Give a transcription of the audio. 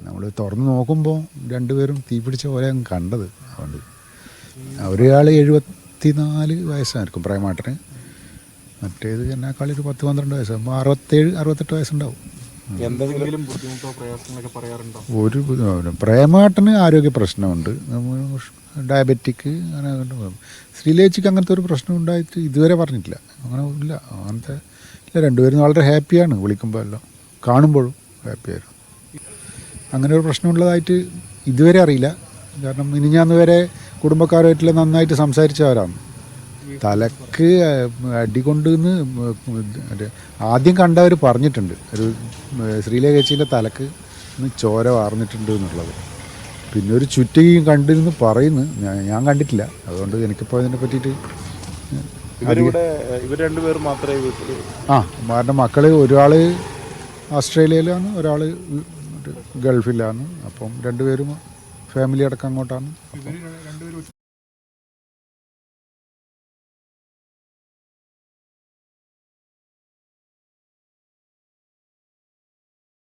നമ്മൾ തുറന്ന് നോക്കുമ്പോൾ രണ്ടുപേരും തീ പിടിച്ച പോലെ കണ്ടത്. അതുകൊണ്ട് ഒരാൾ 74 വയസ്സായിരിക്കും പ്രേമാട്ടന്, മറ്റേത് എന്നെക്കാൾ ഒരു 10-12 വയസ്സാകുമ്പോൾ 67-68 വയസ്സുണ്ടാവും. എന്തെങ്കിലും ബുദ്ധിമുട്ടോ പ്രയാസങ്ങളൊക്കെ പറയാറുണ്ടോ? ഒരു പ്രേമാട്ടന് ആരോഗ്യ പ്രശ്നമുണ്ട്, ഡയബറ്റിക്, അങ്ങനെ. ശ്രീലേച്ചിക്ക് അങ്ങനത്തെ ഒരു പ്രശ്നം ഉണ്ടായിട്ട് ഇതുവരെ പറഞ്ഞിട്ടില്ല. അങ്ങനെ ഇല്ല, അങ്ങനത്തെ ഇല്ല. രണ്ടുപേരും വളരെ ഹാപ്പിയാണ്, വിളിക്കുമ്പോൾ എല്ലാം കാണുമ്പോഴും ഹാപ്പിയായിരുന്നു. അങ്ങനെ ഒരു പ്രശ്നമുള്ളതായിട്ട് ഇതുവരെ അറിയില്ല. കാരണം മിനിഞ്ഞാന്ന് വരെ കുടുംബക്കാരുമായിട്ടുള്ള നന്നായിട്ട് സംസാരിച്ചവരാണ്. തലക്ക് അടികൊണ്ടെന്ന് ആദ്യം കണ്ടവർ പറഞ്ഞിട്ടുണ്ട്, ഒരു ശ്രീലേഖ ചേച്ചീൻ്റെ തലക്ക് ചോര വാർന്നിട്ടുണ്ട് എന്നുള്ളത്. പിന്നെ ഒരു ചുറ്റികയും കണ്ടിരുന്ന് പറയുന്നു, ഞാൻ കണ്ടിട്ടില്ല. അതുകൊണ്ട് എനിക്കിപ്പോൾ ഇതിനെ പറ്റിയിട്ട് ഇവർ രണ്ടുപേരും മാത്രമേ അവരുടെ മക്കൾ ഒരാൾ ഓസ്ട്രേലിയയിലാണ്, ഒരാൾ ഗൾഫിലാണ്. അപ്പം രണ്ടുപേരും ഫാമിലി അടക്കം അങ്ങോട്ടാണ്.